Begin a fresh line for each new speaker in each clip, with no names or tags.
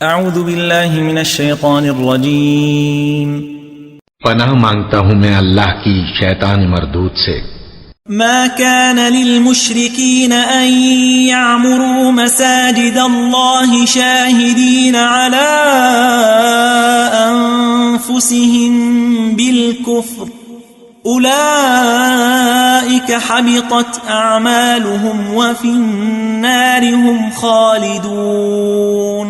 اعوذ باللہ من الشیطان الرجیم
پناہ مانگتا ہوں میں اللہ کی شیطان مردود سے۔
ما كان للمشركين أن يعمروا مساجد الله شاهدين على أنفسهم بالكفر أولئك حبطت أعمالهم وفي النار هم خالدون۔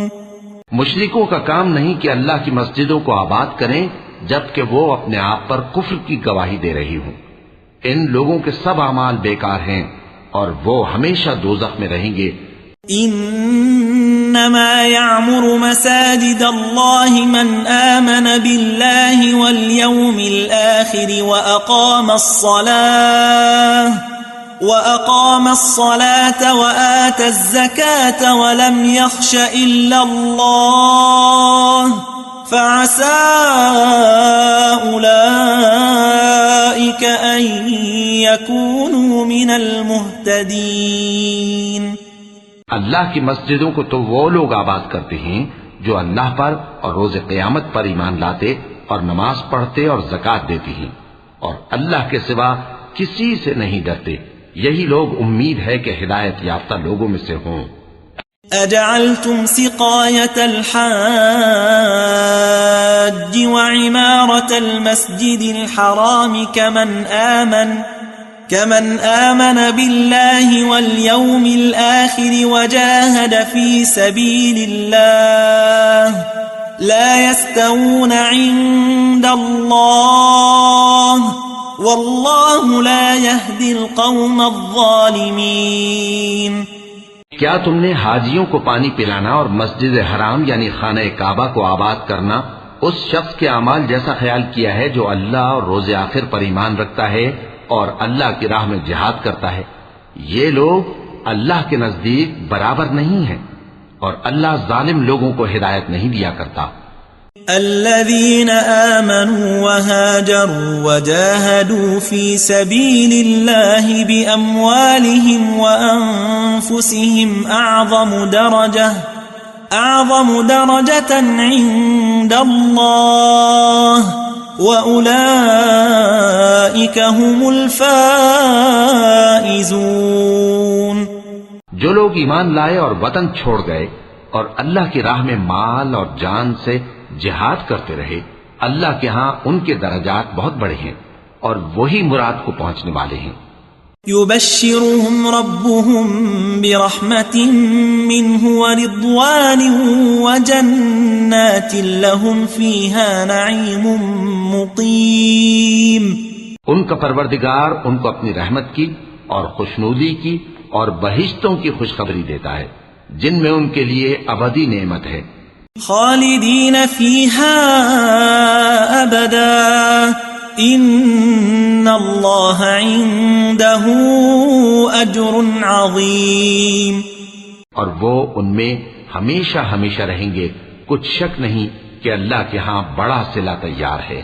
مشرکوں کا کام نہیں کہ اللہ کی مسجدوں کو آباد کریں جبکہ وہ اپنے آپ پر کفر کی گواہی دے رہی ہوں۔ ان لوگوں کے سب اعمال بیکار ہیں اور وہ ہمیشہ دوزخ میں رہیں گے۔
انما يعمر مساجد الله من آمن بالله واليوم الآخر وأقام الصلاة وآتى الزكاة ولم يخش إلا الله فعسى أولئك أن يكونوا من المهتدين۔
اللہ کی مسجدوں کو تو وہ لوگ آباد کرتے ہیں جو اللہ پر اور روز قیامت پر ایمان لاتے اور نماز پڑھتے اور زکوٰۃ دیتی ہیں اور اللہ کے سوا کسی سے نہیں ڈرتے، یہی لوگ امید ہے کہ ہدایت یافتہ لوگوں میں سے ہوں۔
اجعلتم سقاية الحاج وعمارة المسجد الحرام كمن آمن بالله واليوم الآخر وجاهد في سبيل الله لا يستوون عند الله والله لا يهدي القوم الظالمين۔
کیا تم نے حاجیوں کو پانی پلانا اور مسجد حرام یعنی خانہ کعبہ کو آباد کرنا اس شخص کے اعمال جیسا خیال کیا ہے جو اللہ اور روز آخر پر ایمان رکھتا ہے اور اللہ کی راہ میں جہاد کرتا ہے؟ یہ لوگ اللہ کے نزدیک برابر نہیں ہیں اور اللہ ظالم لوگوں کو ہدایت نہیں دیا کرتا۔
الذين آمنوا وهاجروا وجاهدوا في سبيل الله بأموالهم وأنفسهم أعظم درجة عند الله وأولئك هم الفائزون۔
جو لوگ ایمان لائے اور وطن چھوڑ گئے اور اللہ کی راہ میں مال اور جان سے جہاد کرتے رہے، اللہ کے ہاں ان کے درجات بہت بڑے ہیں اور وہی مراد کو پہنچنے والے ہیں۔
يبشرهم ربهم برحمة منه ورضوان وجنات لهم فيها نعيم مقيم۔
ان کا پروردگار ان کو اپنی رحمت کی اور خوشنودی کی اور بہشتوں کی خوشخبری دیتا ہے جن میں ان کے لیے ابدی نعمت ہے۔
خالدین فیہا ابدا ان اللہ عنده اجر عظیم۔
اور وہ ان میں ہمیشہ ہمیشہ رہیں گے، کچھ شک نہیں کہ اللہ کے ہاں بڑا صلہ تیار ہے۔